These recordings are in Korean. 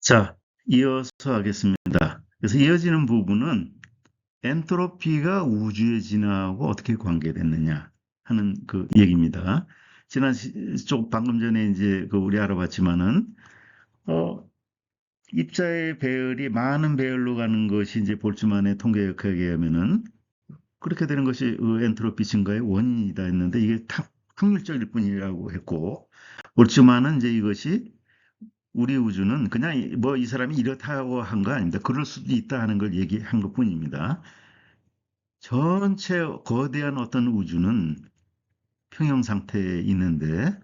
자, 이어서 하겠습니다. 그래서 이어지는 부분은 엔트로피가 우주의 진화하고 어떻게 관계됐느냐 하는 그 얘기입니다. 방금 전에 이제 그 우리 알아봤지만은, 어, 입자의 배열이 많은 배열로 가는 것이 이제 볼츠만의 통계역학에 의하면은 그렇게 되는 것이 엔트로피 증가의 원인이다 했는데 이게 확률적일 뿐이라고 했고, 볼츠만은 이제 이것이 우리 우주는 그냥 뭐 이 사람이 이렇다고 한 거 아닙니다. 그럴 수도 있다 하는 걸 얘기한 것 뿐입니다. 전체 거대한 어떤 우주는 평형 상태에 있는데,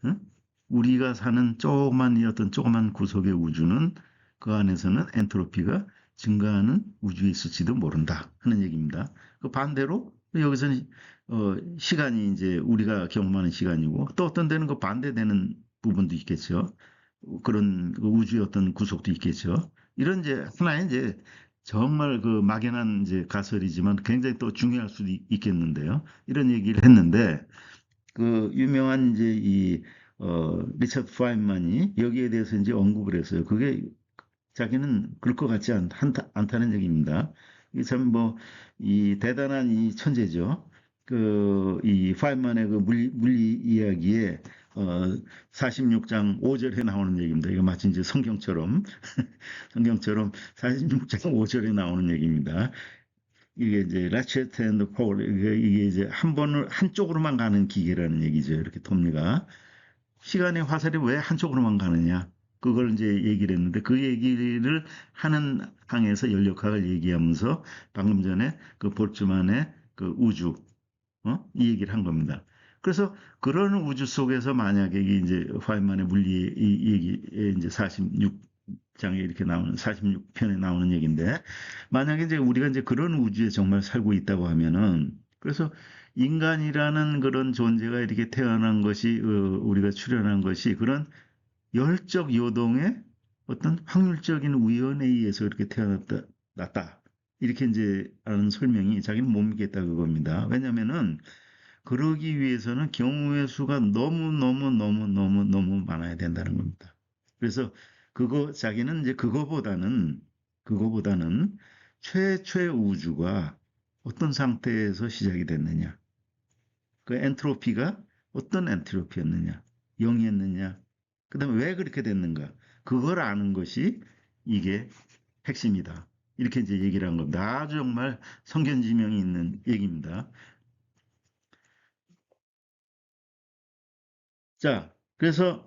응? 우리가 사는 조그만 이 어떤 조그만 구석의 우주는 그 안에서는 엔트로피가 증가하는 우주에 있을지도 모른다 하는 얘기입니다. 그 반대로 여기서는 시간이 이제 우리가 경험하는 시간이고 또 어떤 데는 그 반대되는 부분도 있겠죠. 그런 그 우주의 어떤 구속도 있겠죠. 이런 이제 하나의 이제 정말 그 막연한 이제 가설이지만 굉장히 또 중요할 수도 있겠는데요. 이런 얘기를 했는데 그 유명한 이제 리처드 파인만이 여기에 대해서 이제 언급을 했어요. 그게 자기는 그럴 것 같지 않다는 얘기입니다. 이 참 뭐 이 대단한 이 천재죠. 이 파인만의 그 물리 이야기에 어 46장 5절에 나오는 얘기입니다. 이거 마치 이제 성경처럼 46장 5절에 나오는 얘기입니다. 이게 이제 라체트 앤드 폴 이게 이제 한쪽으로만 가는 기계라는 얘기죠. 이렇게 톱니가 시간의 화살이 왜 한쪽으로만 가느냐? 그걸 이제 얘기를 했는데 그 얘기를 하는 항에서 연력학을 얘기하면서 방금 전에 그 볼츠만의 그 우주, 이 얘기를 한 겁니다. 그래서 그런 우주 속에서 만약에 이게 이제 파인만의 물리 이 얘기에 이제 46장에 이렇게 나오는 46편에 나오는 얘기인데 만약에 이제 우리가 이제 그런 우주에 정말 살고 있다고 하면은 그래서 인간이라는 그런 존재가 이렇게 태어난 것이 우리가 출현한 것이 그런 열적 요동의 어떤 확률적인 우연에 의해서 이렇게 태어났다 났다. 이렇게 이제 하는 설명이 자기는 못 믿겠다 그겁니다. 왜냐면은 그러기 위해서는 경우의 수가 너무 많아야 된다는 겁니다. 그래서 자기는 이제 그거보다는 최초의 우주가 어떤 상태에서 시작이 됐느냐. 그 엔트로피가 어떤 엔트로피였느냐. 0이었느냐. 그 다음에 왜 그렇게 됐는가. 그걸 아는 것이 이게 핵심이다. 이렇게 이제 얘기를 한 겁니다. 아주 정말 성견지명이 있는 얘기입니다. 자, 그래서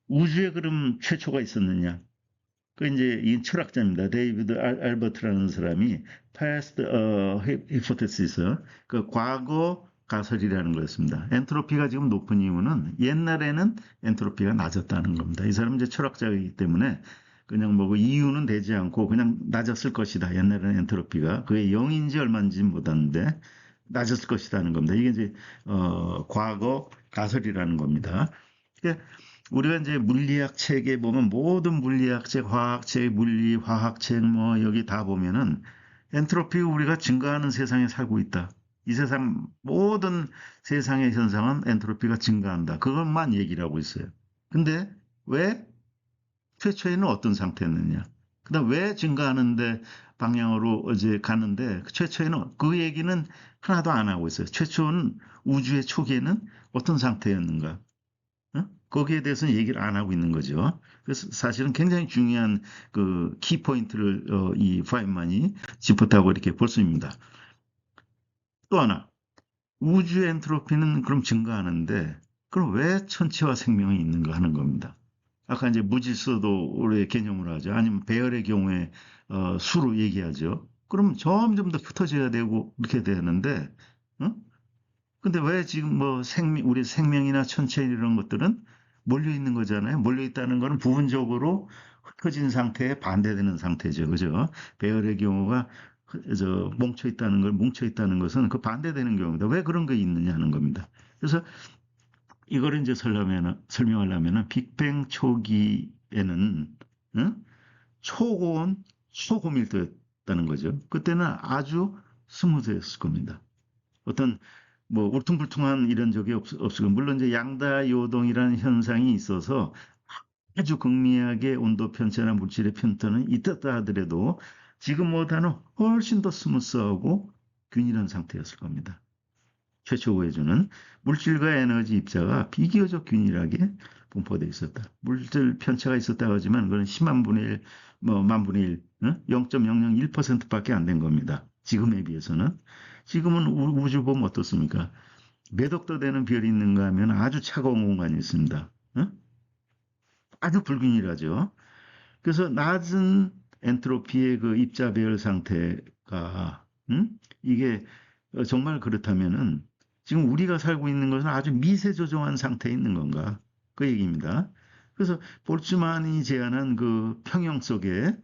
우주에 그럼 최초가 있었느냐? 그 이제 이 철학자입니다. 데이비드 알버트라는 사람이 past hypothesis, 그 과거 가설이라는 거였습니다. 엔트로피가 지금 높은 이유는 옛날에는 엔트로피가 낮았다는 겁니다. 이 사람은 이제 철학자이기 때문에 그냥 뭐 이유는 되지 않고 그냥 낮았을 것이다. 옛날에는 엔트로피가 그게 0인지 얼마인지 못하는데 낮았을 것이라는 겁니다. 이게 이제 과거 가설이라는 겁니다. 그러니까 우리가 이제 물리학 책에 보면 모든 물리학책, 화학책, 물리, 화학책 뭐 여기 다 보면은 엔트로피 우리가 증가하는 세상에 살고 있다. 이 세상 모든 세상의 현상은 엔트로피가 증가한다. 그것만 얘기를 하고 있어요. 근데 왜 최초에는 어떤 상태였느냐? 그다음 왜 증가하는데 방향으로 이제 가는데 최초에는 그 얘기는 하나도 안 하고 있어요. 최초는 우주의 초기에는 어떤 상태였는가? 거기에 대해서는 얘기를 안 하고 있는 거죠. 그래서 사실은 굉장히 중요한 그 키포인트를 이 파인만이 짚었다고 이렇게 볼 수 있습니다. 또 하나, 우주 엔트로피는 그럼 증가하는데 그럼 왜 천체와 생명이 있는가 하는 겁니다. 아까 이제 무질서도 우리의 개념으로 하죠. 아니면 배열의 경우에 수로 얘기하죠. 그럼 점점 더 흩어져야 되고 그렇게 되는데, 어? 근데 왜 지금 뭐 우리 생명이나 천체 이런 것들은 몰려 있는 거잖아요. 몰려 있다는 거는 부분적으로 흩어진 상태에 반대되는 상태죠. 그죠? 배열의 경우가 뭉쳐 있다는 것은 그 반대되는 경우다. 왜 그런 게 있느냐 하는 겁니다. 그래서 이거를 이제 설명하려면은 빅뱅 초기에는 응? 초고온, 초고밀도였다는 거죠. 그때는 아주 스무스했을 겁니다. 어떤 뭐 울퉁불퉁한 이런 적이 없고 물론 이제 양다요동이라는 현상이 있어서 아주 극미하게 온도 편차나 물질의 편차는 있었다 하더라도 지금보다는 훨씬 더 스무스하고 균일한 상태였을 겁니다. 최초 구해주는 물질과 에너지 입자가 비교적 균일하게 분포되어 있었다. 물질 편차가 있었다고 하지만 그건 10만 분의 1, 뭐, 만 분의 1, 0.001%밖에 안 된 겁니다. 지금에 비해서는. 지금은 우주 보면 어떻습니까? 몇 억도 되는 별이 있는가 하면 아주 차가운 공간이 있습니다. 아주 불균일하죠. 그래서 낮은 엔트로피의 그 입자 배열 상태가 이게 정말 그렇다면은 지금 우리가 살고 있는 것은 아주 미세 조종한 상태에 있는 건가? 그 얘기입니다. 그래서 볼츠만이 제안한 그 평형 속에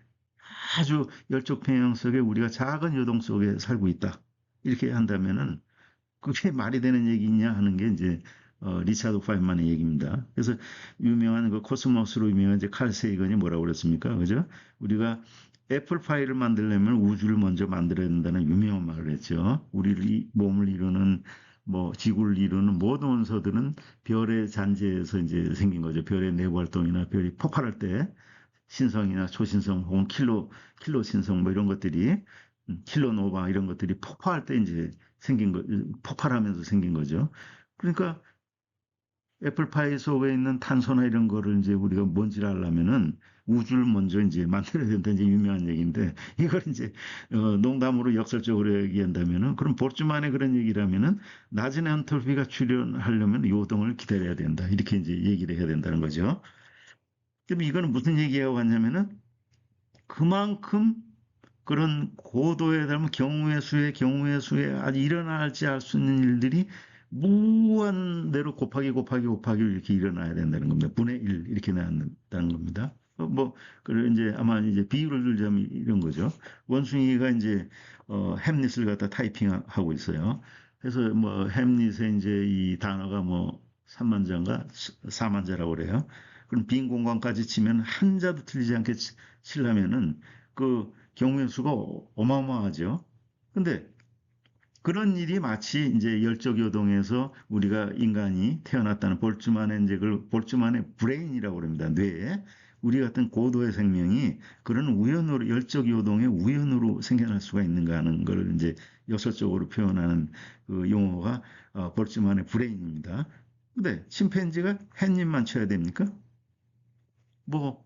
아주 열쪽 평형 속에 우리가 작은 요동 속에 살고 있다. 이렇게 한다면은 그게 말이 되는 얘기냐 하는 게 이제 리차드 파인만의 얘기입니다. 그래서 유명한 그 코스모스로 유명한 이제 칼 세이건이 뭐라고 그랬습니까? 그죠? 우리가 애플파이를 만들려면 우주를 먼저 만들어야 된다는 유명한 말을 했죠. 우리 몸을 이루는 뭐 지구를 이루는 모든 원소들은 별의 잔재에서 이제 생긴 거죠. 별의 내부 활동이나 별이 폭발할 때 신성이나 초신성 혹은 킬로 신성 뭐 이런 것들이 킬로노바 이런 것들이 폭발할 때 이제 생긴 거, 폭발하면서 생긴 거죠. 그러니까 애플파이 속에 있는 탄소나 이런 거를 이제 우리가 뭔지를 알려면은 우주를 먼저 이제 만들어야 된다 이제 유명한 얘기인데 이걸 이제 농담으로 역설적으로 얘기한다면은 그럼 볼츠만의 그런 얘기라면은 낮은 엔톨피가 출현하려면 요동을 기다려야 된다 이렇게 이제 얘기를 해야 된다는 거죠. 그럼 이거는 무슨 얘기하고 왔냐면은 그만큼 그런 고도에 달하면 경우의 수에 아주 일어날지 알 수 있는 일들이 무한대로 곱하기 이렇게 일어나야 된다는 겁니다. 분의 1 이렇게 나온다는 겁니다. 뭐, 그 이제 아마 이제 비유를 들자면 이런 거죠. 원숭이가 이제 햄릿을 갖다 타이핑하고 있어요. 그래서 뭐 햄릿에 이제 이 단어가 뭐 3만 자인가 4만 자라고 그래요. 그럼 빈 공간까지 치면 한 자도 틀리지 않게 치려면은 그 경우의 수가 어마어마하죠. 근데 그런 일이 마치 이제 열적 요동에서 우리가 인간이 태어났다는 볼츠만의 이제 그 볼츠만의 브레인이라고 합니다. 뇌에 우리 같은 고도의 생명이 그런 우연으로 열적 요동의 우연으로 생겨날 수가 있는가 하는 걸 이제 역설적으로 표현하는 그 용어가 볼츠만의 브레인입니다. 근데 침팬지가 햇님만 쳐야 됩니까? 뭐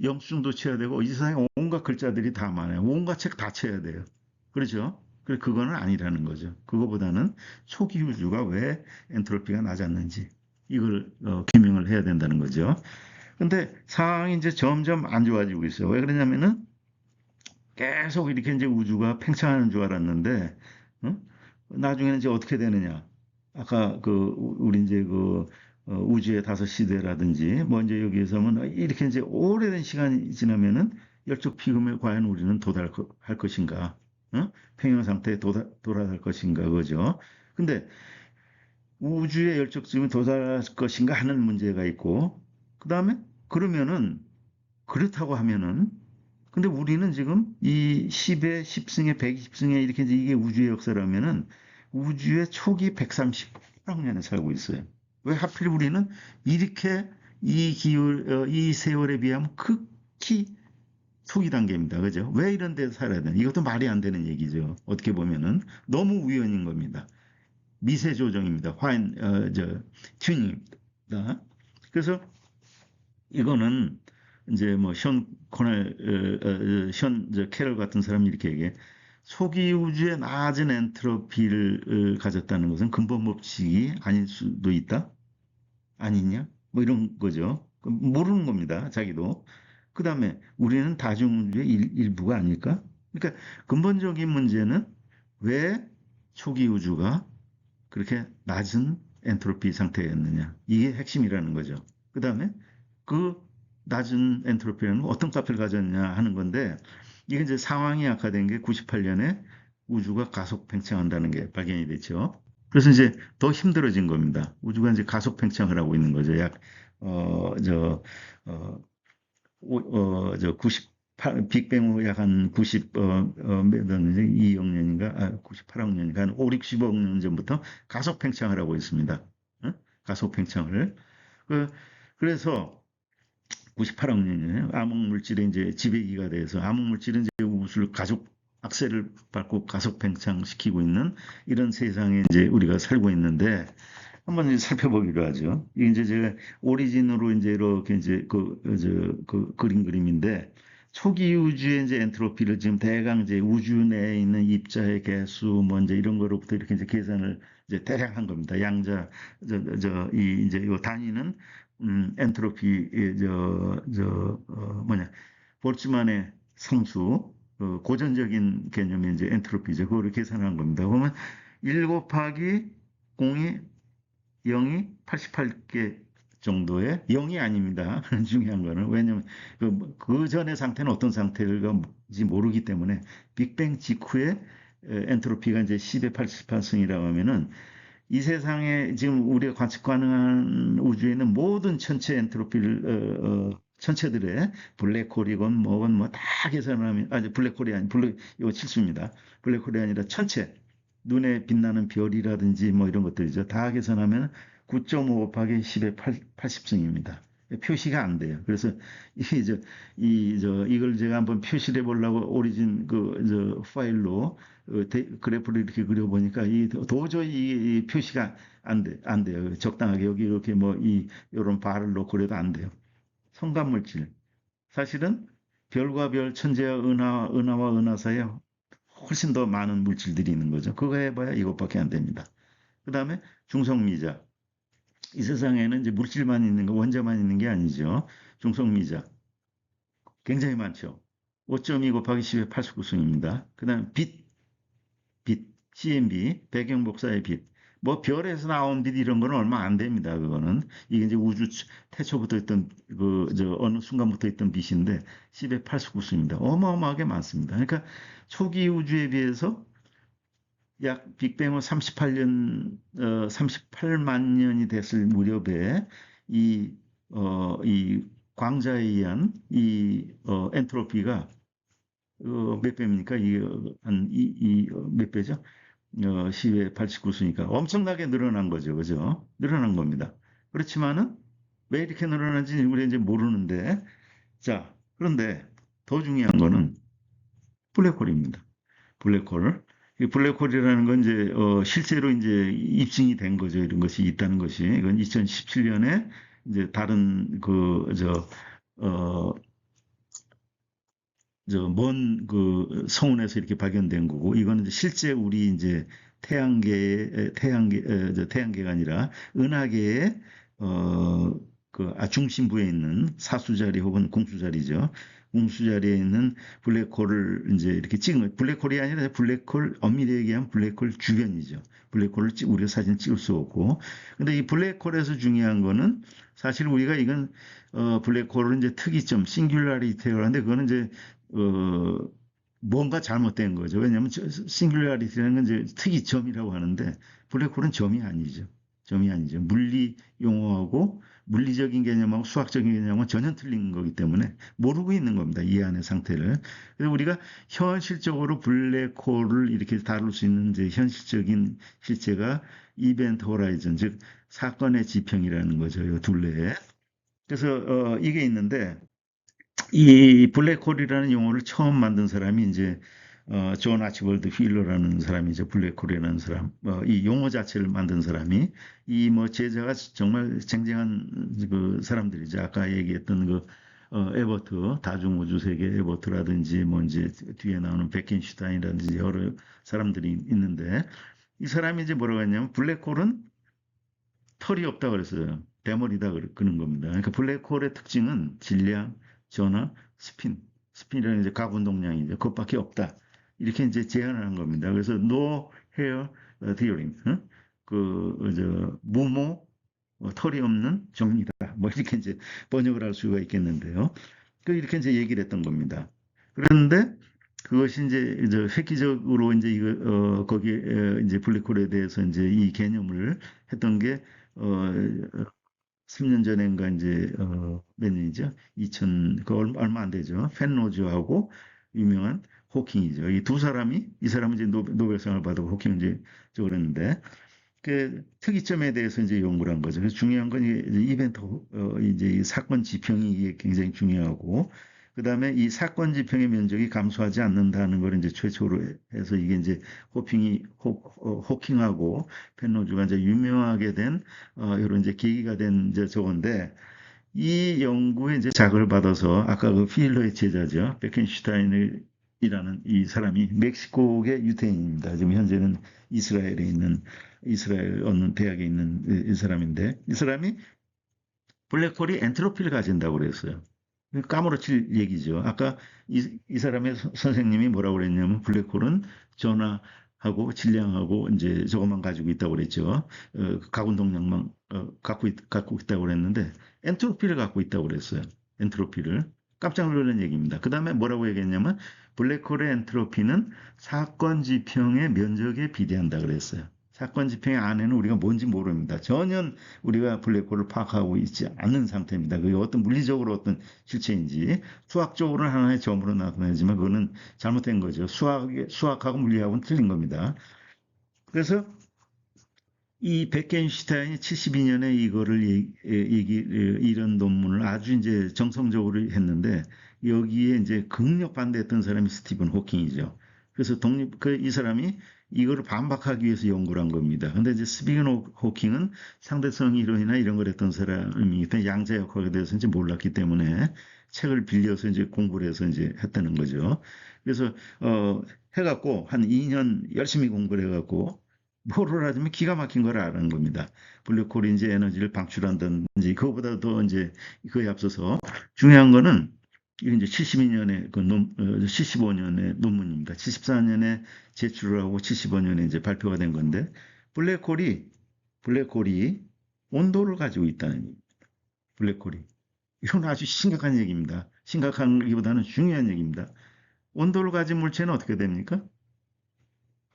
영수증도 쳐야 되고 이 세상에 온갖 글자들이 다 많아요. 온갖 책 다 쳐야 돼요. 그렇죠? 그거는 아니라는 거죠. 그거보다는 초기 우주가 왜 엔트로피가 낮았는지 이걸 규명을 해야 된다는 거죠. 근데 상황이 이제 점점 안 좋아지고 있어요. 왜 그러냐면은 계속 이렇게 이제 우주가 팽창하는 줄 알았는데 어? 나중에는 이제 어떻게 되느냐? 아까 그 우리 이제 그 우주의 다섯 시대라든지 뭐 이제 여기에서는 이렇게 이제 오래된 시간이 지나면은 열쪽 피금에 과연 우리는 도달할 것인가? 평형 상태에 도달할 것인가 그죠? 근데 우주의 열적쯤에 도달할 것인가 하는 문제가 있고 그다음에 그러면은 그렇다고 하면은 근데 우리는 지금 이 10에 10승에 120승에 이렇게 이게 우주의 역사라면은 우주의 초기 138억 년에 살고 있어요. 왜 하필 우리는 이렇게 이 세월에 비하면 극히 초기 단계입니다. 그죠? 왜 이런 데서 살아야 되나? 이것도 말이 안 되는 얘기죠. 어떻게 보면은 너무 우연인 겁니다. 미세 조정입니다. 튜닝입니다. 그래서 이거는 이제 뭐 션 코넬, 션 캐럴 같은 사람이 이렇게 얘기해. 초기 우주의 낮은 엔트로피를 가졌다는 것은 근본 법칙이 아닐 수도 있다? 아니냐? 뭐 이런 거죠. 모르는 겁니다. 자기도. 그 다음에 우리는 다중우주의 일부가 아닐까? 그러니까 근본적인 문제는 왜 초기 우주가 그렇게 낮은 엔트로피 상태였느냐. 이게 핵심이라는 거죠. 그 다음에 그 낮은 엔트로피는 어떤 값을 가졌냐 하는 건데 이게 이제 상황이 악화된 게 98년에 우주가 가속 팽창한다는 게 발견이 됐죠. 그래서 이제 더 힘들어진 겁니다. 우주가 이제 가속 팽창을 하고 있는 거죠. 어, 저, 어, 저 98, 빅뱅 후 약 한 90, 몇 년이지? 2억 년인가? 98억 년인가? 한 5, 60억 년 전부터 가속 팽창을 하고 있습니다. 가속 팽창을. 그, 그래서 98억 년이에요. 암흑 물질의 이제 지배기가 돼서 암흑 물질은 이제 우주를 가속 악셀을 밟고 가속 팽창시키고 있는 이런 세상에 이제 우리가 살고 있는데 한번 이제 살펴보기로 하죠. 이게 이제 제가 오리진으로 이제 이렇게 이제 그 그린 그림인데 초기 우주의 이제 엔트로피를 지금 대강 이제 우주 내에 있는 입자의 개수 뭐 이제 이런 거로부터 이렇게 이제 계산을 이제 대략 한 겁니다. 양자 이 이제 요 단위는 엔트로피 뭐냐 볼츠만의 상수 고전적인 개념의 이제 엔트로피죠. 그거를 계산한 겁니다. 그러면 1 곱하기 0이 0이 88개 정도의 0이 아닙니다. 중요한 거는 왜냐면 그 전의 상태는 어떤 상태인지 모르기 때문에 빅뱅 직후에 엔트로피가 이제 10의 88승이라고 하면은 이 세상에 지금 우리가 관측 가능한 우주에 있는 모든 천체 엔트로피를 천체들의 블랙홀이건 뭐건 뭐 다 계산을 하면 아니 블랙홀이 아니 이거 실수입니다. 블랙홀이 아니라 천체 눈에 빛나는 별이라든지 뭐 이런 것들이죠. 다 계산하면 9.5 곱하기 10의 80승입니다. 표시가 안 돼요. 그래서 이걸 제가 한번 표시를 해보려고 오리진 파일로 그래프를 이렇게 그려보니까 도저히 이 표시가 안 돼요. 적당하게 여기 이렇게 뭐 이런 바를 놓고 그래도 안 돼요. 성간물질. 사실은 별과 별, 천재와 은하와 은하 사이에 훨씬 더 많은 물질들이 있는 거죠. 그거 해봐야 이것밖에 안 됩니다. 그 다음에 중성미자. 이 세상에는 이제 물질만 있는 거, 원자만 있는 게 아니죠. 중성미자. 굉장히 많죠. 5.2 곱하기 10의 89승입니다. 그 다음에 CMB, 배경복사의 빛. 뭐 별에서 나온 빛 이런 거는 얼마 안 됩니다. 그거는 이게 이제 우주 태초부터 있던 어느 순간부터 있던 빛인데 10의 89승입니다. 어마어마하게 많습니다. 그러니까 초기 우주에 비해서 약 빅뱅은 38만 년이 됐을 무렵에 이, 이 광자에 의한 엔트로피가 몇 배입니까? 몇 배죠? 10의 89수니까 엄청나게 늘어난 거죠. 그죠? 늘어난 겁니다. 그렇지만은 왜 이렇게 늘어난지 우리 이제 모르는데 자, 그런데 더 중요한 거는 블랙홀입니다. 블랙홀. 이 블랙홀이라는 건 이제 실제로 이제 입증이 된 거죠. 이런 것이 있다는 것이. 이건 2017년에 이제 다른 어, 성운에서 이렇게 발견된 거고, 이거는 이제 실제 우리 이제 태양계가 아니라 은하계의 중심부에 있는 사수자리 혹은 공수자리죠. 공수자리에 있는 블랙홀을 이제 이렇게 찍은 거예요. 블랙홀이 아니라 블랙홀, 엄밀히 얘기하면 블랙홀 주변이죠. 블랙홀을 우리가 사진 찍을 수 없고. 근데 이 블랙홀에서 중요한 거는 사실 우리가 이건 블랙홀은 이제 특이점, 싱귤라리티라고 하는데 그거는 이제 뭔가 잘못된 거죠. 왜냐하면 싱귤라리티라는 건 이제 특이점이라고 하는데 블랙홀은 점이 아니죠. 점이 아니죠. 물리 용어하고 물리적인 개념하고 수학적인 개념하고 전혀 틀린 거기 때문에 모르고 있는 겁니다. 이 안의 상태를. 그래서 우리가 현실적으로 블랙홀을 이렇게 다룰 수 있는 이제 현실적인 실제가 이벤트 호라이즌, 즉 사건의 지평이라는 거죠. 이 둘레에. 그래서 이게 있는데 이 블랙홀이라는 용어를 처음 만든 사람이 이제 존 아치볼드 휠러라는 사람이 이제 블랙홀이라는 사람, 이 용어 자체를 만든 사람이 이 뭐 제자가 정말 쟁쟁한 그 사람들이죠. 아까 얘기했던 에버트 다중우주 세계 에버트라든지 뭐 이제 뒤에 나오는 베켄슈타인이라든지 여러 사람들이 있는데 이 사람이 이제 뭐라고 했냐면 블랙홀은 털이 없다 그랬어요. 대머리다 그러는 겁니다. 그러니까 블랙홀의 특징은 질량, 전하, 스핀이라는 이제 가분동량이죠. 그것밖에 없다. 이렇게 이제 제안을 한 겁니다. 그래서 no hair theorem, 무모, 털이 없는 정리다. 뭐 이렇게 이제 번역을 할 수가 있겠는데요. 이렇게 이제 얘기를 했던 겁니다. 그런데 그것이 이제 획기적으로 이제 거기에 이제 블랙홀에 대해서 이제 이 개념을 했던 게 3년 전인가 이제 몇 년이죠? 2000, 얼마 안 되죠. 펜로즈하고 유명한 호킹이죠. 이 두 사람이 이 사람은 이제 노벨상을 받고 호킹은 이제 그랬는데 그 특이점에 대해서 이제 연구를 한 거죠. 그래서 중요한 건 이제 이벤트, 이제 이 사건 지평이 이게 굉장히 중요하고, 그 다음에 이 사건 지평의 면적이 감소하지 않는다는 걸 이제 최초로 해서 이게 이제 호킹하고 펜로즈가 이제 유명하게 된, 이런 이제 계기가 된 이제 저건데, 이 연구에 이제 자극을 받아서 아까 그 필러의 제자죠. 베켄슈타인이라는 이 사람이 멕시코계 유태인입니다. 지금 현재는 이스라엘에 있는 이스라엘 어느 대학에 있는 이 사람인데 이 사람이 블랙홀이 엔트로피를 가진다고 그랬어요. 까무러칠 얘기죠. 아까 이 사람의 선생님이 뭐라고 그랬냐면 블랙홀은 전하하고 질량하고 이제 저것만 가지고 있다고 그랬죠. 가운동량만 갖고 있다고 그랬는데 엔트로피를 갖고 있다고 그랬어요. 엔트로피를. 깜짝 놀라는 얘기입니다. 그 다음에 뭐라고 얘기했냐면 블랙홀의 엔트로피는 사건 지평의 면적에 비례한다 그랬어요. 사건 지평의 안에는 우리가 뭔지 모릅니다. 전혀 우리가 블랙홀을 파악하고 있지 않는 상태입니다. 그게 어떤 물리적으로 어떤 실체인지 수학적으로는 하나의 점으로 나타나지만 그거는 잘못된 거죠. 수학하고 물리하고는 틀린 겁니다. 그래서 이 베켄슈타인이 72년에 이거를 이런 논문을 아주 이제 정성적으로 했는데 여기에 이제 극력 반대했던 사람이 스티븐 호킹이죠. 그래서 이 사람이 이거를 반박하기 위해서 연구를 한 겁니다. 근데 이제 스티븐 호킹은 상대성 이론이나 이런 걸 했던 사람이기 때문에 양자 역학에 대해서 이제 몰랐기 때문에 책을 빌려서 이제 공부를 해서 이제 했다는 거죠. 그래서, 해갖고 한 2년 열심히 공부를 해갖고 뭐를 하자면 기가 막힌 걸 아는 겁니다. 블랙홀이 이제 에너지를 방출한다든지 그거보다 더 이제 그에 앞서서 중요한 거는 이게 이제 72년에 75년의 논문입니다. 74년에 제출을 하고 75년에 이제 발표가 된 건데 블랙홀이 블랙홀이 온도를 가지고 있다는 얘기입니다. 블랙홀이 이건 아주 심각한 얘기입니다. 심각한기보다는 중요한 얘기입니다. 온도를 가진 물체는 어떻게 됩니까?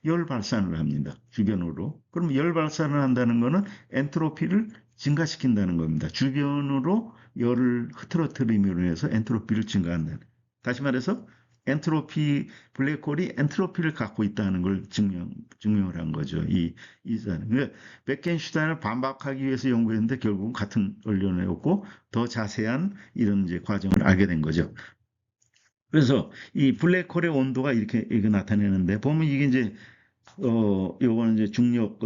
열 발산을 합니다. 주변으로. 그럼 열 발산을 한다는 것은 엔트로피를 증가시킨다는 겁니다. 주변으로 열을 흐트러뜨림으로 해서 엔트로피를 증가한다는. 다시 말해서 엔트로피 블랙홀이 엔트로피를 갖고 있다는 걸 증명을 한 거죠. 이 사람. 그러니까 베켄슈타인을 반박하기 위해서 연구했는데 결국은 같은 원론이었고 더 자세한 이런 이제 과정을 알게 된 거죠. 그래서 이 블랙홀의 온도가 이렇게 나타내는데 보면 이게 이제 요거는 이제 중력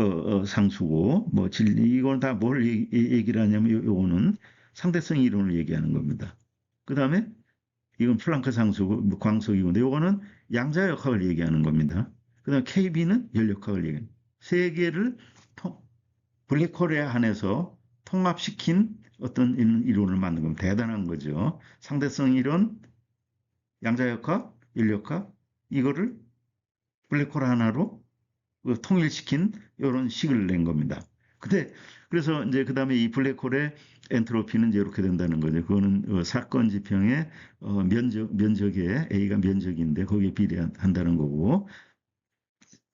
상수고 뭐 진리 이건 다 뭘 얘기를 하냐면 요거는 상대성 이론을 얘기하는 겁니다. 그 다음에 이건 플랑크 상수고 뭐 광속이고인데 요거는 양자 역학을 얘기하는 겁니다. 그 다음에 KB는 열역학을 얘기합니다. 세 개를 블랙홀에 한해서 통합시킨 어떤 이론을 만든 겁니다. 대단한 거죠. 상대성 이론, 양자역학, 열역학 이거를 블랙홀 하나로 통일시킨 이런 식을 낸 겁니다. 근데 그래서 이제 그 다음에 이 블랙홀의 엔트로피는 이제 이렇게 된다는 거죠. 그거는 사건 지평의 면적에 A가 면적인데 거기에 비례한다는 거고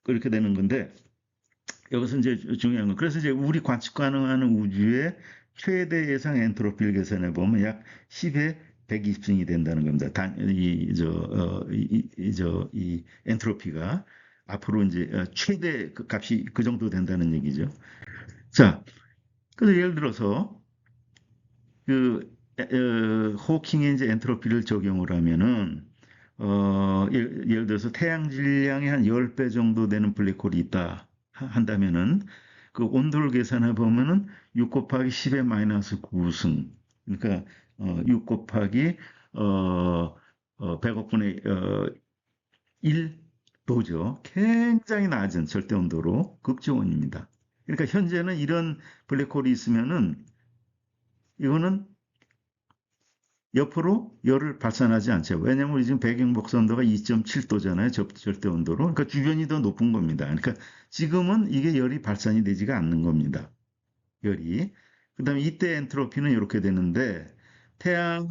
그렇게 되는 건데 여기서 이제 중요한 건 그래서 이제 우리 관측 가능한 우주의 최대 예상 엔트로피를 계산해 보면 약 10의 120승이 된다는 겁니다. 이 엔트로피가 앞으로 이제 최대 그 값이 그 정도 된다는 얘기죠. 자, 그래서 예를 들어서 그 호킹의 이제 엔트로피를 적용을 하면은 예를 들어서 태양 질량의 한 10배 정도 되는 블랙홀이 있다 한다면은 그 온도를 계산해 보면은 6 곱하기 10의 마이너스 9승 그러니까 6 곱하기 100억분의 1도죠. 굉장히 낮은 절대 온도로 극저온입니다. 그러니까 현재는 이런 블랙홀이 있으면은 이거는 옆으로 열을 발산하지 않죠. 왜냐하면 우리 지금 배경 복선도가 2.7도잖아요. 절대 온도로. 그러니까 주변이 더 높은 겁니다. 그러니까 지금은 이게 열이 발산이 되지가 않는 겁니다. 열이. 그 다음에 이때 엔트로피는 이렇게 되는데 태양의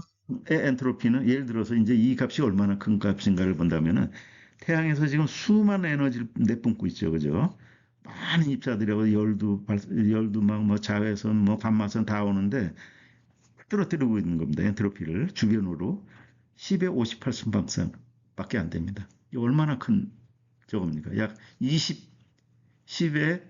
엔트로피는 예를 들어서 이제 이 값이 얼마나 큰 값인가를 본다면은 태양에서 지금 수많은 에너지를 내뿜고 있죠. 그죠? 많은 입자들이 열도 막 뭐 자외선 뭐 감마선 다 오는데 떨어뜨리고 있는 겁니다. 엔트로피를 주변으로 10의 58승방san밖에 안 됩니다. 이 얼마나 큰 저겁니까? 약 20, 10의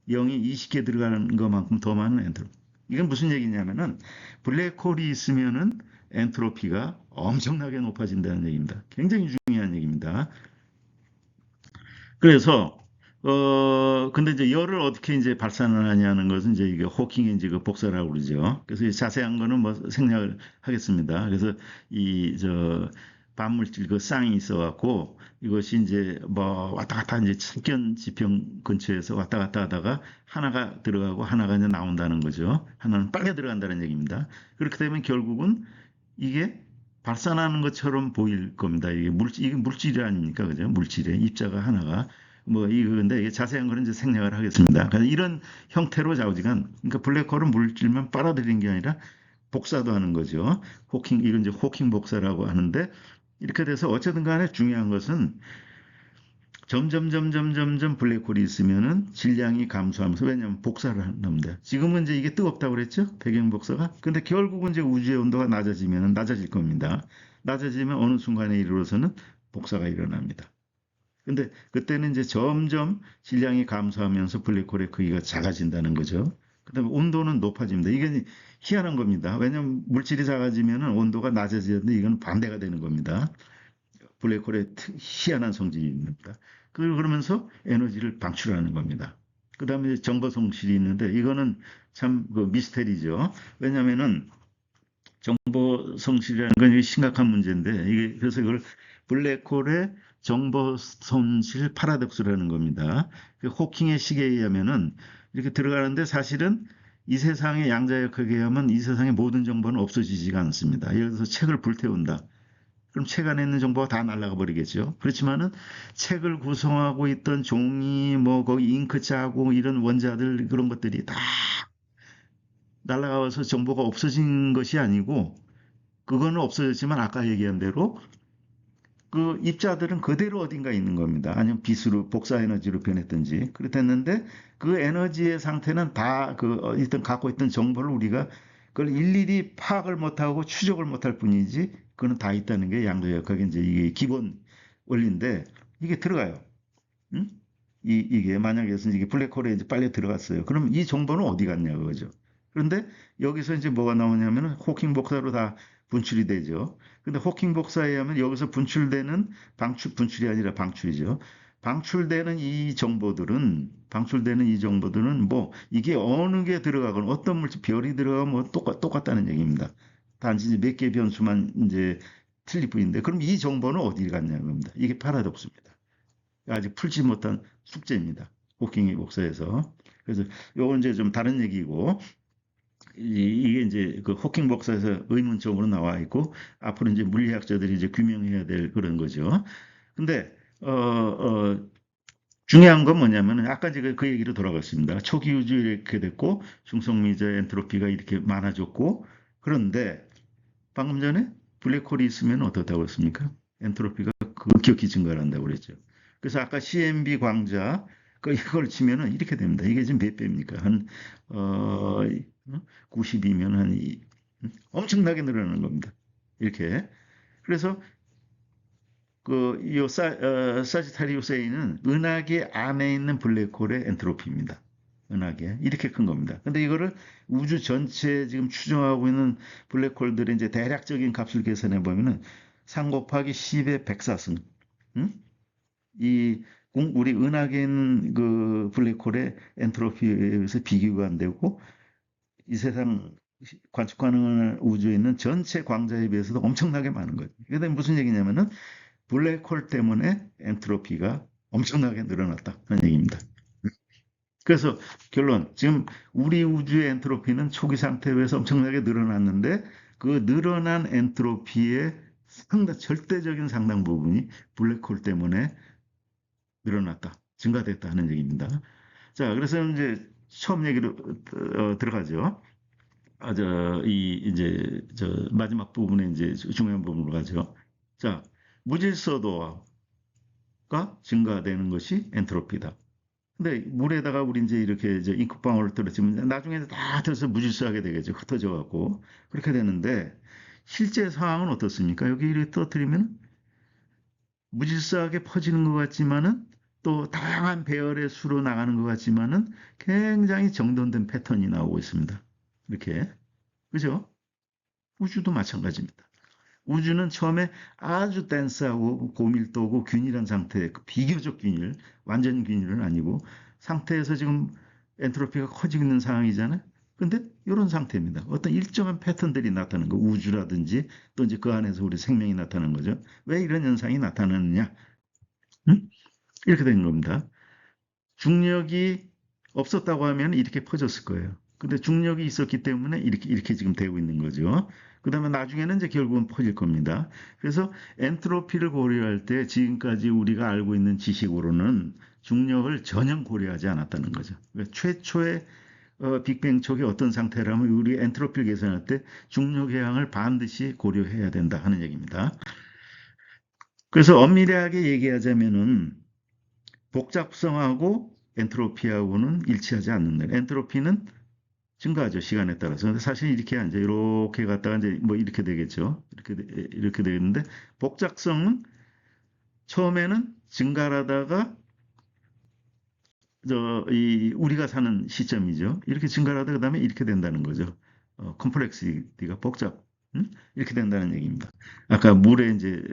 0이 20개 들어가는 것만큼 더 많은 엔트로피. 이건 무슨 얘기냐면은 블랙홀이 있으면은 엔트로피가 엄청나게 높아진다는 얘기입니다. 굉장히 중요한 얘기입니다. 그래서 근데 이제 열을 어떻게 이제 발산을 하냐는 것은 이제 이게 호킹의 이제 그 복사라고 그러죠. 그래서 이 자세한 거는 뭐 생략을 하겠습니다. 그래서 이 저 반물질 그 쌍이 있어갖고 이것이 이제 뭐 왔다 갔다 이제 측견 지평 근처에서 왔다 갔다 하다가 하나가 들어가고 하나가 이제 나온다는 거죠. 하나는 빨리 들어간다는 얘기입니다. 그렇게 되면 결국은 이게 발산하는 것처럼 보일 겁니다. 이게 물질 아닙니까? 그죠? 물질의 입자가 하나가. 뭐, 이건데, 이게 자세한 거는 이제 생략을 하겠습니다. 그래서 이런 형태로 좌우지간, 그러니까 블랙홀은 물질만 빨아들이는 게 아니라 복사도 하는 거죠. 이건 이제 호킹 복사라고 하는데, 이렇게 돼서 어쨌든 간에 중요한 것은 점점 블랙홀이 있으면은 질량이 감소하면서 왜냐하면 복사를 합니다. 지금은 이제 이게 뜨겁다고 그랬죠? 배경 복사가. 근데 결국은 이제 우주의 온도가 낮아지면 낮아질 겁니다. 낮아지면 어느 순간에 이르러서는 복사가 일어납니다. 근데 그때는 이제 점점 질량이 감소하면서 블랙홀의 크기가 작아진다는 거죠. 그다음에 온도는 높아집니다. 이게 희한한 겁니다. 왜냐하면 물질이 작아지면 온도가 낮아지는데 이건 반대가 되는 겁니다. 블랙홀의 희한한 성질입니다. 그러면서 에너지를 방출하는 겁니다. 그 다음에 정보 성실이 있는데 이거는 참 그 미스테리죠. 왜냐하면은 정보 성실이라는 건 심각한 문제인데 이게 그래서 이걸 블랙홀의 정보 손실 파라독스라는 겁니다. 호킹의 시계에 의하면은 이렇게 들어가는데 사실은 이 세상의 양자역학에 의하면 이 세상의 모든 정보는 없어지지가 않습니다. 예를 들어서 책을 불태운다. 그럼 책 안에 있는 정보가 다 날아가 버리겠죠. 그렇지만은 책을 구성하고 있던 종이, 뭐, 거기 잉크 자국, 이런 원자들, 그런 것들이 다 날아가서 정보가 없어진 것이 아니고, 그거는 없어졌지만 아까 얘기한 대로 그 입자들은 그대로 어딘가 있는 겁니다. 아니면 빛으로, 복사 에너지로 변했든지. 그랬는데 그 에너지의 상태는 다 일단 갖고 있던 정보를 우리가 그걸 일일이 파악을 못하고 추적을 못할 뿐이지, 그거는 다 있다는 게 양도역학의 이제 이게 기본 원리인데, 이게 들어가요. 응? 이게 만약에 이게 블랙홀에 이제 빨리 들어갔어요. 그럼 이 정보는 어디 갔냐 그거죠. 그런데 여기서 이제 뭐가 나오냐면은 호킹 복사로 다 분출이 되죠. 근데 호킹 복사에 의하면 여기서 분출이 아니라 방출이죠. 방출되는 이 정보들은 뭐 이게 어느 게 들어가건 어떤 물질 별이 들어가면 뭐 똑같다는 얘기입니다. 단지 이제 몇 개 변수만 이제 틀릴 뿐인데 그럼 이 정보는 어디 갔냐는 겁니다. 이게 파라독스입니다. 아직 풀지 못한 숙제입니다. 호킹의 복사에서. 그래서 요건 이제 좀 다른 얘기고, 이게 이제 그 호킹 복사에서 의문점으로 나와 있고, 앞으로 이제 물리학자들이 이제 규명해야 될 그런 거죠. 근데, 중요한 건 뭐냐면은, 아까 이제 그 얘기로 돌아갔습니다. 초기 우주 이렇게 됐고, 중성미자 엔트로피가 이렇게 많아졌고, 그런데, 방금 전에 블랙홀이 있으면 어떻다고 했습니까? 엔트로피가 급격히 증가를 한다고 그랬죠. 그래서 아까 CMB 광자 이걸 치면은 이렇게 됩니다. 이게 지금 몇 배입니까? 한 90이면 엄청나게 늘어나는 겁니다. 이렇게. 그래서 사지타리우스 A는 은하계 안에 있는 블랙홀의 엔트로피입니다. 은하계 이렇게 큰 겁니다. 근데 이거를 우주 전체에 지금 추정하고 있는 블랙홀들의 이제 대략적인 값을 계산해 보면은 3 곱하기 10의 104승. 응? 이 우리 은하계에 있는 그 블랙홀의 엔트로피에 의해서 비교가 안 되고 이 세상 관측 가능한 우주에 있는 전체 광자에 비해서도 엄청나게 많은 거죠. 그게 무슨 얘기냐면은 블랙홀 때문에 엔트로피가 엄청나게 늘어났다는 얘기입니다. 그래서 결론, 지금 우리 우주의 엔트로피는 초기 상태에 비해서 엄청나게 늘어났는데 그 늘어난 엔트로피의 절대적인 상당 부분이 블랙홀 때문에 늘어났다, 증가됐다 하는 얘기입니다. 자, 그래서 이제 처음 얘기로 들어가죠. 이제 마지막 부분에 이제 중요한 부분으로 가죠. 자, 무질서도가 증가되는 것이 엔트로피다. 근데 물에다가 우리 이제 이렇게 이제 잉크방울을 떨어지면 나중에 다 들어서 무질서하게 되겠죠. 흩어져 갖고. 그렇게 되는데 실제 상황은 어떻습니까? 여기 이렇게 떨어뜨리면 무질서하게 퍼지는 것 같지만은 또 다양한 배열의 수로 나가는 것 같지만은 굉장히 정돈된 패턴이 나오고 있습니다. 이렇게. 그죠? 우주도 마찬가지입니다. 우주는 처음에 아주 댄스하고 고밀도고 균일한 상태, 그 비교적 균일, 완전 균일은 아니고 상태에서 지금 엔트로피가 커지고 있는 상황이잖아요. 근데 이런 상태입니다. 어떤 일정한 패턴들이 나타나는 거, 우주라든지 또 이제 그 안에서 우리 생명이 나타나는 거죠. 왜 이런 현상이 나타나느냐? 음? 이렇게 된 겁니다. 중력이 없었다고 하면 이렇게 퍼졌을 거예요. 근데 중력이 있었기 때문에 이렇게 지금 되고 있는 거죠. 그 다음에 나중에는 이제 결국은 퍼질 겁니다. 그래서 엔트로피를 고려할 때 지금까지 우리가 알고 있는 지식으로는 중력을 전혀 고려하지 않았다는 거죠. 최초의 빅뱅 초기 어떤 상태라면 우리 엔트로피를 계산할 때 중력 해양을 반드시 고려해야 된다 하는 얘기입니다. 그래서 엄밀하게 얘기하자면은 복잡성하고 엔트로피하고는 일치하지 않는다. 엔트로피는 증가하죠, 시간에 따라서. 근데 사실 이렇게 이제 이렇게 갔다가 이제 뭐 이렇게 되겠죠. 이렇게 되겠는데 복잡성은 처음에는 증가하다가 우리가 사는 시점이죠. 이렇게 증가하다가 그다음에 이렇게 된다는 거죠. 컴플렉시티가 복잡. 이렇게 된다는 얘기입니다. 아까 물의 이제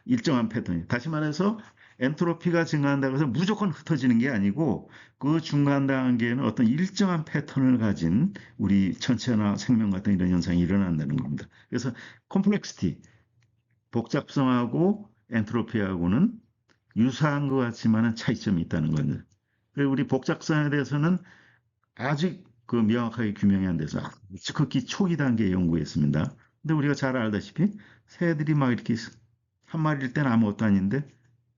일정한 패턴이. 다시 말해서 엔트로피가 증가한다고 해서 무조건 흩어지는 게 아니고 그 중간 단계에는 어떤 일정한 패턴을 가진 우리 천체나 생명 같은 이런 현상이 일어난다는 겁니다. 그래서 컴플렉시티, 복잡성하고 엔트로피하고는 유사한 것 같지만은 차이점이 있다는 거죠. 그리고 우리 복잡성에 대해서는 아직 그 명확하게 규명이 안 돼서 극히 초기 단계에 연구했습니다. 근데 우리가 잘 알다시피 새들이 막 이렇게 한 마리일 때는 아무것도 아닌데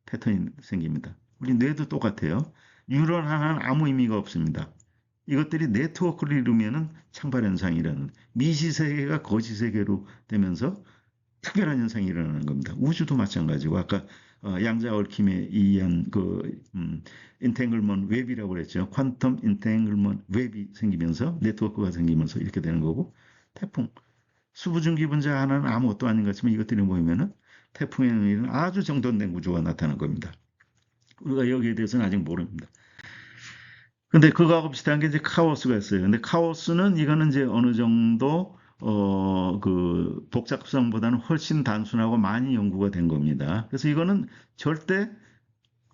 패턴이 생깁니다. 우리 뇌도 똑같아요. 뉴런 하나는 아무 의미가 없습니다. 이것들이 네트워크를 이루면은 창발 현상이라는 미시세계가 거시세계로 되면서 특별한 현상이 일어나는 겁니다. 우주도 마찬가지고 아까 양자 얽힘에 의한 인탱글먼 웹이라고 그랬죠. 퀀텀 인탱글먼 웹이 생기면서 네트워크가 생기면서 이렇게 되는 거고 태풍 수부중기 분자 하나는 아무것도 아닌 것 같지만 이것들이 모이면은 태풍에 의한 아주 정돈된 구조가 나타난 겁니다. 우리가 여기에 대해서는 아직 모릅니다. 근데 그거하고 비슷한 게 이제 카오스가 있어요. 근데 카오스는 이거는 이제 어느 정도 그 복잡성보다는 훨씬 단순하고 많이 연구가 된 겁니다. 그래서 이거는 절대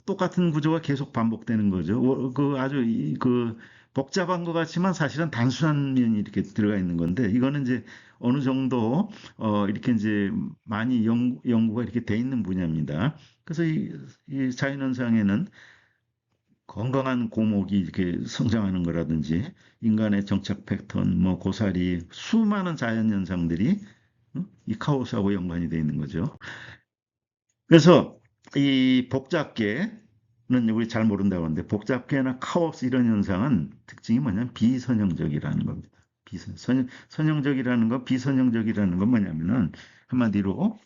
똑같은 구조가 계속 반복되는 거죠. 그 아주 그 복잡한 것 같지만 사실은 단순한 면이 이렇게 들어가 있는 건데 이거는 이제 어느 정도 이렇게 이제 많이 연구가 이렇게 돼 있는 분야입니다. 그래서 이 자연현상에는 건강한 고목이 이렇게 성장하는 거라든지 인간의 정착 패턴, 뭐 고사리, 수많은 자연 현상들이 이 카오스하고 연관이 되어 있는 거죠. 그래서 이 복잡계는 우리 잘 모른다고 하는데 복잡계나 카오스 이런 현상은 특징이 뭐냐면 비선형적이라는 겁니다. 선형적이라는 거, 비선형적이라는 건 뭐냐면은 한마디로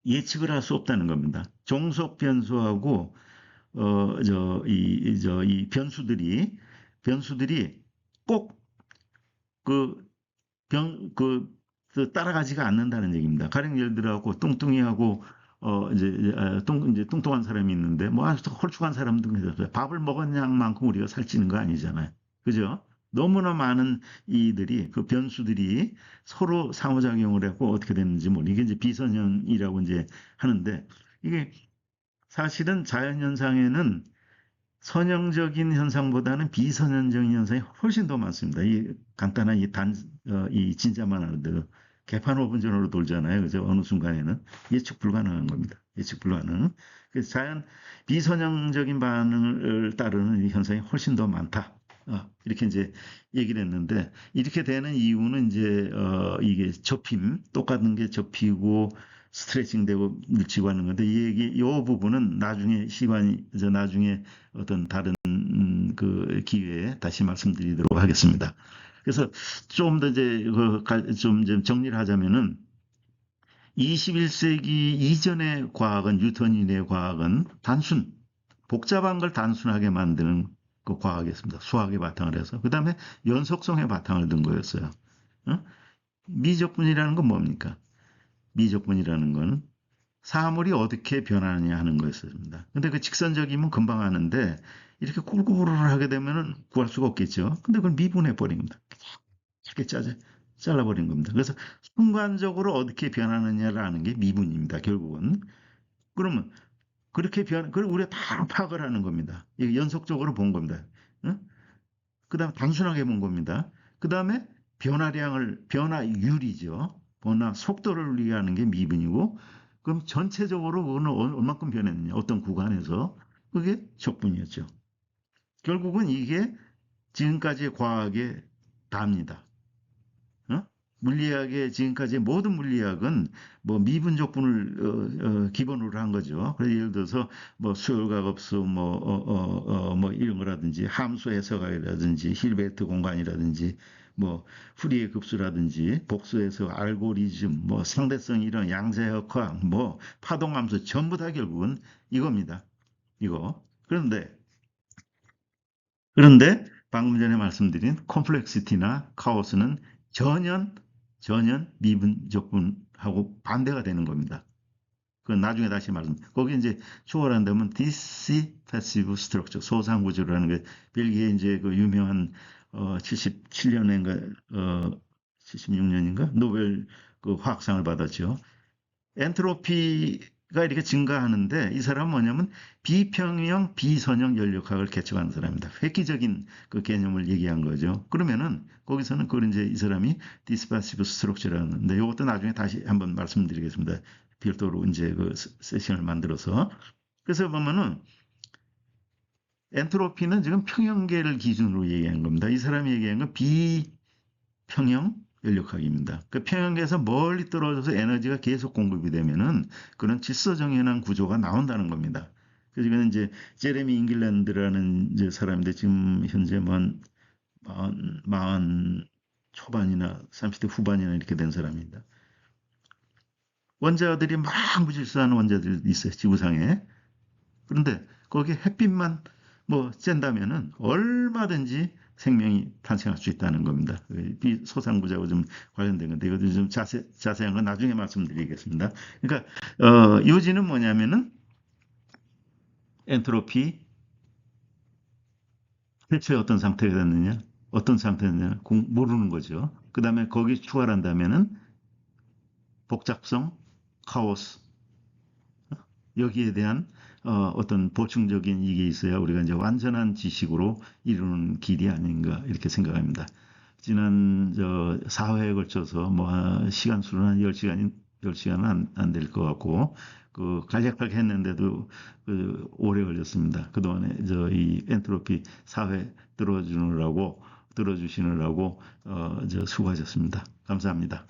예측을 할 수 없다는 겁니다. 종속 변수하고 이 변수들이 꼭 그 따라가지가 않는다는 얘기입니다. 가령 예를 들어갖고 뚱뚱이하고 이제 뚱뚱한 사람이 있는데 뭐 아주 홀쭉한 사람도 있어요. 밥을 먹은 양만큼 우리가 살찌는 거 아니잖아요. 그죠? 너무나 많은 이들이 그 변수들이 서로 상호작용을 했고 어떻게 됐는지 이게 이제 비선형이라고 이제 하는데 이게 사실은 자연현상에는 선형적인 현상보다는 비선형적인 현상이 훨씬 더 많습니다. 이 간단한 이 진짜만 하도 개판 5분 전으로 돌잖아요. 그죠? 어느 순간에는 예측 불가능한 겁니다. 예측 불가능. 그래서 비선형적인 반응을 따르는 이 현상이 훨씬 더 많다. 이렇게 이제 얘기를 했는데 이렇게 되는 이유는 이제 이게 똑같은 게 접히고 스트레칭 되고 밀치고 하는 건데 이 부분은 나중에 어떤 다른 그 기회에 다시 말씀드리도록 하겠습니다. 그래서 좀 더 이제 좀 정리를 하자면은 21세기 이전의 과학은 뉴턴인의 과학은 복잡한 걸 단순하게 만드는 그 과학이었습니다. 수학의 바탕을 해서 그 다음에 연속성의 바탕을 둔 거였어요. 미적분이라는 건 뭡니까? 미적분이라는 건 사물이 어떻게 변하느냐 하는 거였습니다. 근데 그 직선적이면 금방 하는데 이렇게 꿀꿀을 하게 되면은 구할 수가 없겠죠. 근데 그걸 미분해 버린 겁니다. 이렇게 잘라버린 겁니다. 그래서 순간적으로 어떻게 변하느냐라는 게 미분입니다. 결국은. 그러면 그걸 우리가 다 파악을 하는 겁니다. 이게 연속적으로 본 겁니다. 응? 그 다음에 단순하게 본 겁니다. 그 다음에 변화율이죠. 변화 속도를 우리가 하는 게 미분이고, 그럼 전체적으로 그거는 얼마큼 변했느냐, 어떤 구간에서. 그게 적분이었죠. 결국은 이게 지금까지의 과학의 답니다. 어? 물리학의 지금까지 모든 물리학은 뭐 미분적분을 기본으로 한 거죠. 그래서 예를 들어서 뭐 수열과급수 뭐 이런 거라든지 함수 해석학이라든지 힐베르트 공간이라든지 뭐 후리에 급수라든지 복수 해석 알고리즘 뭐 상대성 이론 양자역학 뭐 파동함수 전부 다 결국은 이겁니다. 이거. 그런데 방금 전에 말씀드린 콤플렉시티나 카오스는 전혀 미분적분하고 반대가 되는 겁니다. 그건 나중에 다시 말씀. 거기 이제 초월한다면 디시패시브 스트럭처 소상 구조라는 게 벨기에 이제 그 유명한 77년인가 76년인가 노벨 그 화학상을 받았죠. 엔트로피가 이렇게 증가하는데 이 사람은 뭐냐면 비평형 비선형 연력학을 개척한 사람입니다. 획기적인 그 개념을 얘기한 거죠. 그러면은 거기서는 그걸 이제 이 사람이 디스파시브 스트럭처라는데 이것도 나중에 다시 한번 말씀드리겠습니다. 별도로 이제 그 세션을 만들어서 그래서 보면은 엔트로피는 지금 평형계를 기준으로 얘기한 겁니다. 이 사람이 얘기한 건 비평형 연력학입니다. 그 평형계에서 멀리 떨어져서 에너지가 계속 공급이 되면은 그런 질서정연한 구조가 나온다는 겁니다. 그래서 이거는 이제 제레미 잉글랜드라는 이제 사람인데 지금 현재 마흔 초반이나 30대 후반이나 이렇게 된 사람입니다. 원자들이 막 무질서한 원자들이 있어요, 지구상에. 그런데 거기에 햇빛만 뭐 쬐다면은 얼마든지 생명이 탄생할 수 있다는 겁니다. 비소상부자하고 좀 관련된 건데 이것도 좀 자세한 건 나중에 말씀드리겠습니다. 그러니까 요지는 뭐냐면은 엔트로피 최초에 어떤 상태가 됐느냐, 어떤 상태였느냐 모르는 거죠. 그 다음에 거기 추가한다면은 복잡성, 카오스 여기에 대한 어떤 보충적인 이게 있어야 우리가 이제 완전한 지식으로 이루는 길이 아닌가 이렇게 생각합니다. 지난 4회에 걸쳐서 뭐 시간 수는 한 10시간은 안 될 것 같고 그 간략하게 했는데도 그 오래 걸렸습니다. 그동안에 이 엔트로피 4회 들어주시느라고 수고하셨습니다. 감사합니다.